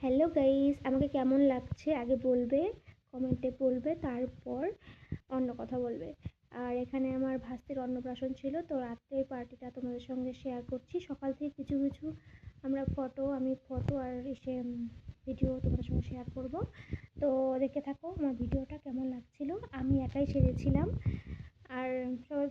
Hello guys, আমাকে কেমন লাগছে আগে বলবে, কমেন্টে বলবে, তারপর অন্য কথা বলবে। আর এখানে আমার ভাস্তির অন্নপ্রাশন ছিল, তো রাত্রের পার্টিটা তোমাদের সঙ্গে শেয়ার করছি। সকাল থেকে কিছু কিছু আমি ফটো আর ভিডিও তোমাদের সঙ্গে শেয়ার করব। তো দেখতে থাকো আমার ভিডিওটা কেমন লাগছিল। আমি একাই সেরেছিলাম আর সবাই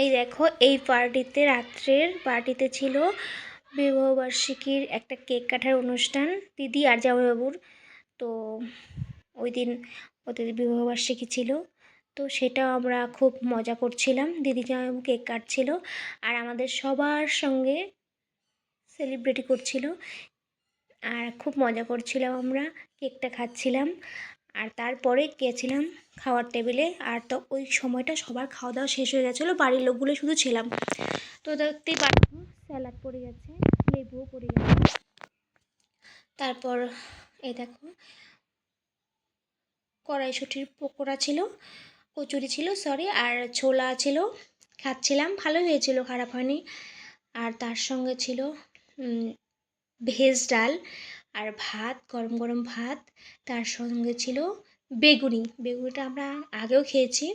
এই দেখো, এই রাত্রের পার্টিতে ছিল বিবাহবার্ষিকীর একটা কেক কাটার অনুষ্ঠান দিদি আর জামাইবাবুর। তো ওই দিন ওদের বিবাহবার্ষিকী ছিল, তো সেটা আমরা খুব মজা করছিলাম। দিদি জামাইবাবু কেক কাটছিল আর আমাদের সবার সঙ্গে সেলিব্রেট করছিল, আর খুব মজা করছিলাম, আমরা কেকটা খাচ্ছিলাম। আর তারপরে গেছিলাম খাওয়ার টেবিলে। আর তো ওই সময়টা সবার খাওয়া দাওয়া শেষ হয়ে গেছিলো, বাড়ির লোকগুলো শুধু ছিলাম। তো দেখতেই পাচ্ছ স্যালাড পড়ে গেছে, লেবুও পড়ে গেছে। তারপর এই দেখো কড়াইশুঁটির পকোড়া ছিল, কচুরি ছিল সরি, আর ছোলা ছিল, খাচ্ছিলাম। ভালো হয়েছিল, খারাপ হয়নি। আর তার সঙ্গে ছিল ভেজ ডাল আর ভাত, গরম গরম ভাত। তার সঙ্গে ছিল বেগুনিটা আমরা আগেও খেয়েছি,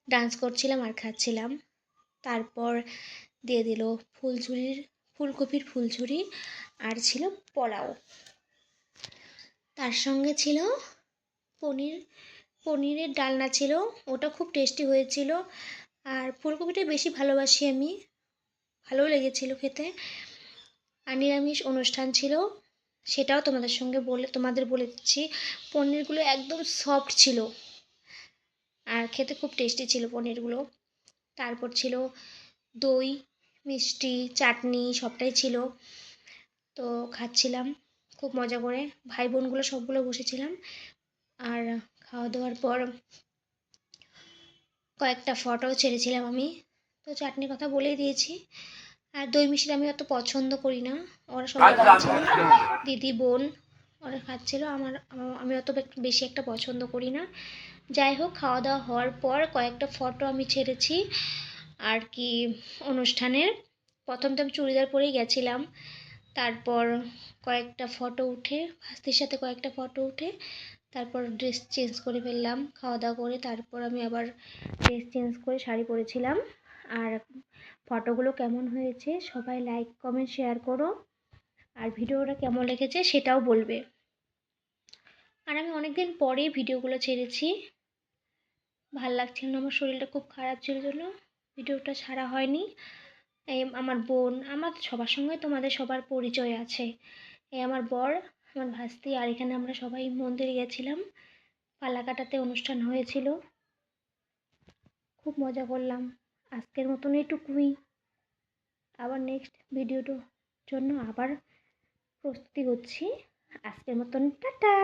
ডান্স করছিলাম আর খাচ্ছিলাম। তারপর দিয়ে দিল ফুলকপির ফুলঝুরি, আর ছিল পোলাও। তার সঙ্গে ছিল পনিরের ডালনা ছিল, ওটা খুব টেস্টি হয়েছিল। আর ফুলকপিটা বেশি ভালোবাসি আমি, ভালোও লেগেছিল খেতে। আর নিরামিষ অনুষ্ঠান ছিল, সেটাও তোমাদের বলে দিচ্ছি। পনিরগুলো একদম সফট ছিল আর খেতে খুব টেস্টি ছিল পনিরগুলো। তারপর ছিল দই, মিষ্টি, চাটনি, সবটাই ছিল। তো খাচ্ছিলাম খুব মজা করে, ভাই বোনগুলো সবগুলো বসেছিলাম। আর খাওয়া দাওয়ার পর কয়েকটা ফটোও ছেড়েছিলাম আমি। তো চাটনির কথা বলেই দিয়েছি। আর দই মিষ্টি আমি অত পছন্দ করি না, ওরা সবাই খাচ্ছিল, দিদি বোন ওরা খাচ্ছিল, আমি অত বেশি একটা পছন্দ করি না। যাই হোক, খাওয়া দাওয়া হওয়ার পর কয়েকটা ফটো আমি ছেড়েছি আর কি অনুষ্ঠানের। প্রথম তো আমি চুড়িদার পরেই গেছিলাম, তারপর কয়েকটা ফটো উঠে ভাস্তির সাথে কয়েকটা ফটো উঠে তারপর ড্রেস চেঞ্জ করে ফেললাম খাওয়া দাওয়া করে। তারপর আমি আবার ড্রেস চেঞ্জ করে শাড়ি পরেছিলাম। আর ফটোগুলো কেমন হয়েছে সবাই লাইক কমেন্ট শেয়ার করো, আর ভিডিওটা কেমন লেগেছে সেটাও বলবে। আর আমি অনেকদিন পরেই ভিডিওগুলো ছেড়েছি, ভাল লাগছিল না, আমার শরীরটা খুব খারাপ ছিল জন্য ভিডিওটা ছাড়া হয়নি। আমার বোন, আমার সবার সঙ্গে তোমাদের সবার পরিচয় আছে। আমার বর, আমার ভাস্তি, আর এখানে আমরা সবাই মন্দিরে গেছিলাম, পালাকাটাতে অনুষ্ঠান হয়েছিল, খুব মজা করলাম। আজকের মতন এইটুকুই, আবার নেক্সট ভিডিওটার জন্য আবার প্রস্তুতি হচ্ছি। আজকের মতন টাটা।